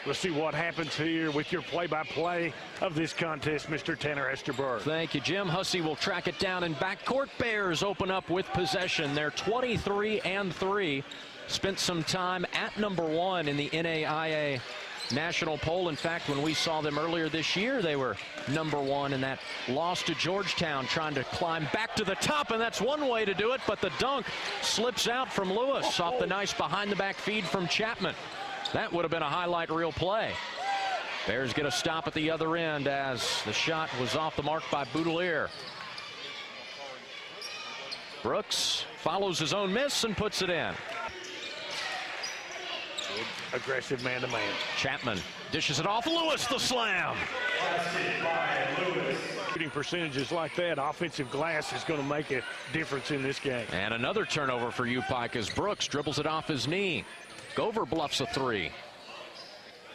We'll see what happens here with your play-by-play of this contest, Mr. Tanner Hesterberg. Thank you, Jim. Hussey will track it down in backcourt. Bears open up with possession. They're 23-3. Spent some time at number 1 in the NAIA national poll. In fact, when we saw them earlier this year, they were number 1 in that loss to Georgetown, trying to climb back to the top, and that's one way to do it, but the dunk slips out from Lewis off the nice behind-the-back feed from Chapman. That would have been a highlight reel play. Bears get a stop at the other end as the shot was off the mark by Boudelier. Brooks follows his own miss and puts it in. Aggressive man-to-man. Chapman dishes it off. Lewis, the slam. Shooting percentages like that, offensive glass is going to make a difference in this game. And another turnover for UPike as Brooks dribbles it off his knee. Gover bluffs a 3.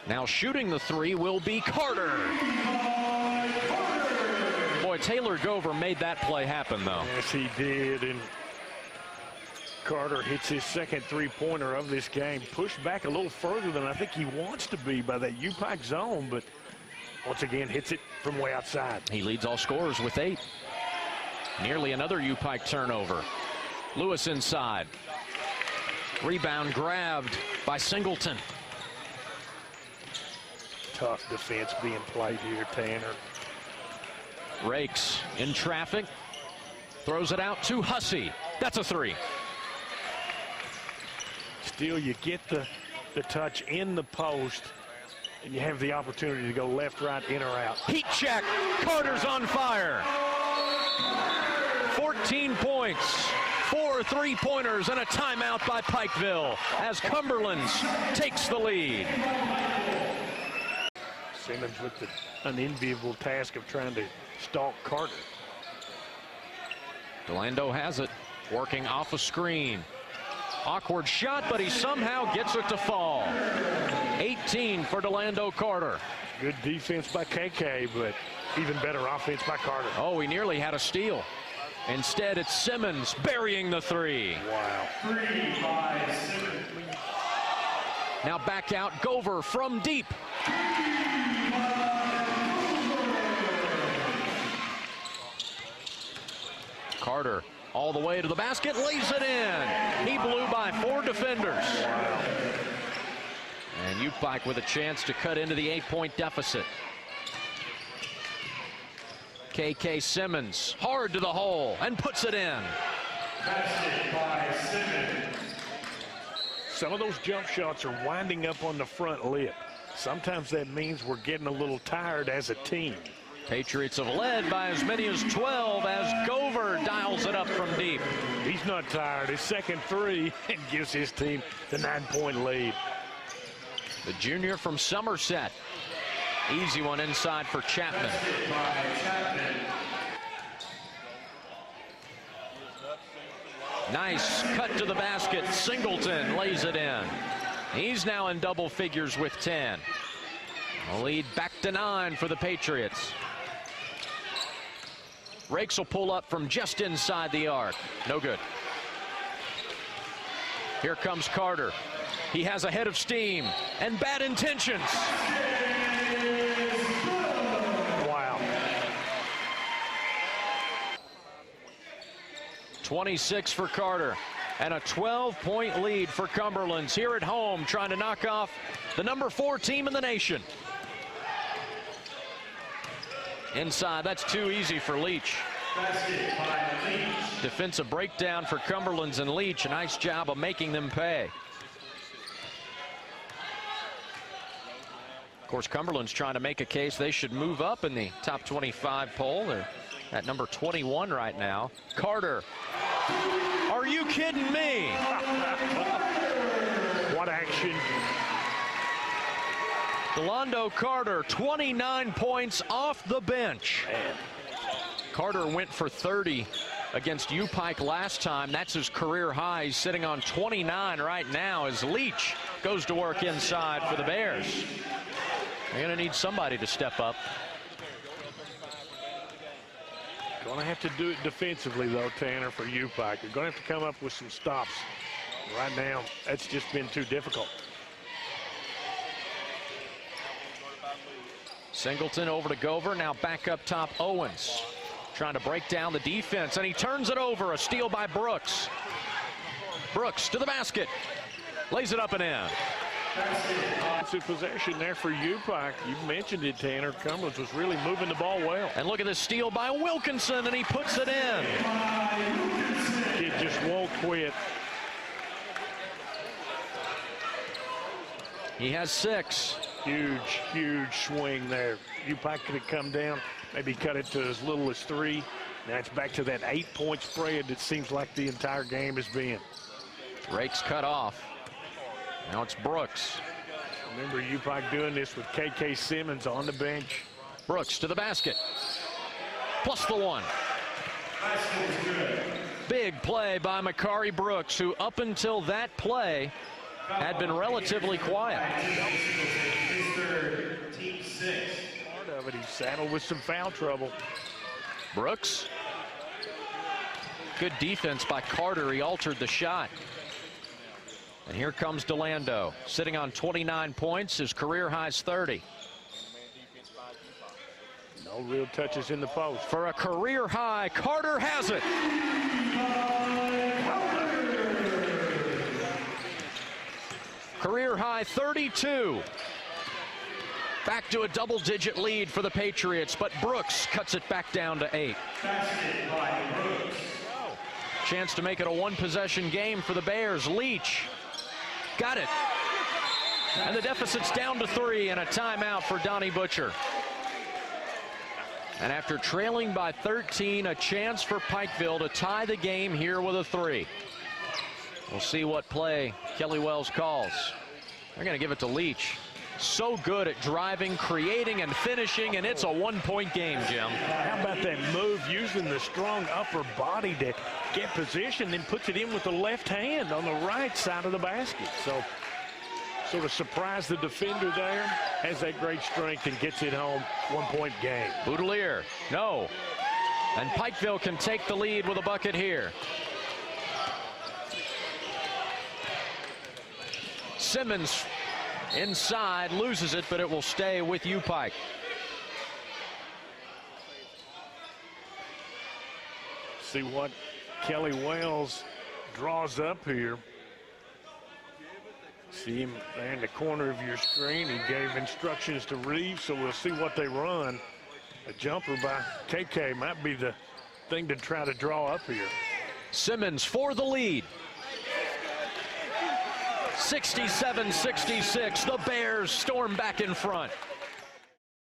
Now shooting the 3 will be Carter. Boy, Taylor Gover made that play happen, though. Yes, he did. And Carter hits his second three-pointer of this game. Pushed back a little further than I think he wants to be by that UPike zone, but once again hits it from way outside. He leads all scorers with 8. Nearly another UPike turnover. Lewis inside. Rebound grabbed by Singleton. Tough defense being played here, Tanner. Rakes in traffic. Throws it out to Hussey. That's a 3. Still, you get the touch in the post, and you have the opportunity to go left, right, in or out. Heat check. Carter's on fire. 14 points. 4 3-pointers and a timeout by Pikeville as Cumberlands takes the lead. Simmons with the unenviable task of trying to stalk Carter. Delando has it, working off a screen. Awkward shot, but he somehow gets it to fall. 18 for Delando Carter. Good defense by KK, but even better offense by Carter. Oh, he nearly had a steal. Instead, it's Simmons burying the 3. Wow. 3 by Simmons. Now back out, Gover from deep. Carter all the way to the basket, lays it in. He blew by 4 defenders. Wow. And UPike with a chance to cut into the 8-point deficit. KK Simmons hard to the hole and puts it in. Basket by Simmons. Some of those jump shots are winding up on the front lip. Sometimes that means we're getting a little tired as a team. Patriots have led by as many as 12 as Gover dials it up from deep. He's not tired. His second 3 and gives his team the 9-point lead. The junior from Somerset. Easy one inside for Chapman. Nice cut to the basket. Singleton lays it in. He's now in double figures with 10. A lead back to 9 for the Patriots. Rakes will pull up from just inside the arc. No good. Here comes Carter. He has a head of steam and bad intentions. Wow. 26 for Carter and a 12-point lead for Cumberlands here at home, trying to knock off the number 4 team in the nation. Inside, that's too easy for Leach. Defensive breakdown for Cumberlands, and Leach, a nice job of making them pay. Of course, Cumberland's trying to make a case they should move up in the top 25 poll. They're at number 21 right now. Carter. Are you kidding me? What action. Delando Carter, 29 points off the bench. Man. Carter went for 30 against UPike last time. That's his career high. He's sitting on 29 right now as Leach goes to work inside for the Bears. They're going to need somebody to step up. Going to have to do it defensively, though, Tanner, for UPike. You're going to have to come up with some stops. Right now, that's just been too difficult. Singleton over to Gover. Now back up top, Owens. Trying to break down the defense, and he turns it over. A steal by Brooks. Brooks to the basket. Lays it up and in. Offensive possession there for UPike. You mentioned it, Tanner. Cumberlands was really moving the ball well. And look at this steal by Wilkinson, and he puts it in. Kid just won't quit. He has 6. Huge swing there. UPike could have come down, maybe cut it to as little as 3. Now it's back to that 8-point spread that seems like the entire game has been. Rakes cut off. Now it's Brooks. Remember UPike doing this with KK Simmons on the bench. Brooks to the basket. Plus the 1. Big play by Makari Brooks, who up until that play had been relatively quiet. Part of it, he's saddled with some foul trouble. Brooks. Good defense by Carter. He altered the shot. And here comes DeLando, sitting on 29 points. His career high's 30. No real touches in the post. For a career high, Carter has it. Career high 32. Back to a double-digit lead for the Patriots, but Brooks cuts it back down to 8. Chance to make it a one-possession game for the Bears. Leach got it. And the deficit's down to 3, and a timeout for Donnie Butcher. And after trailing by 13, a chance for Pikeville to tie the game here with a 3. We'll see what play Kelly Wells calls. They're going to give it to Leach. So good at driving, creating, and finishing, and it's a one-point game, Jim. How about that move, using the strong upper body to get position, then puts it in with the left hand on the right side of the basket. So sort of surprised the defender there, has that great strength and gets it home. One-point game. Boudelier, no. And Pikeville can take the lead with a bucket here. Simmons inside, loses it, but it will stay with UPike. See what Kelly Wells draws up here. See him there in the corner of your screen. He gave instructions to Reeves, so we'll see what they run. A jumper by KK might be the thing to try to draw up here. Simmons for the lead. 67-66, the Bears storm back in front.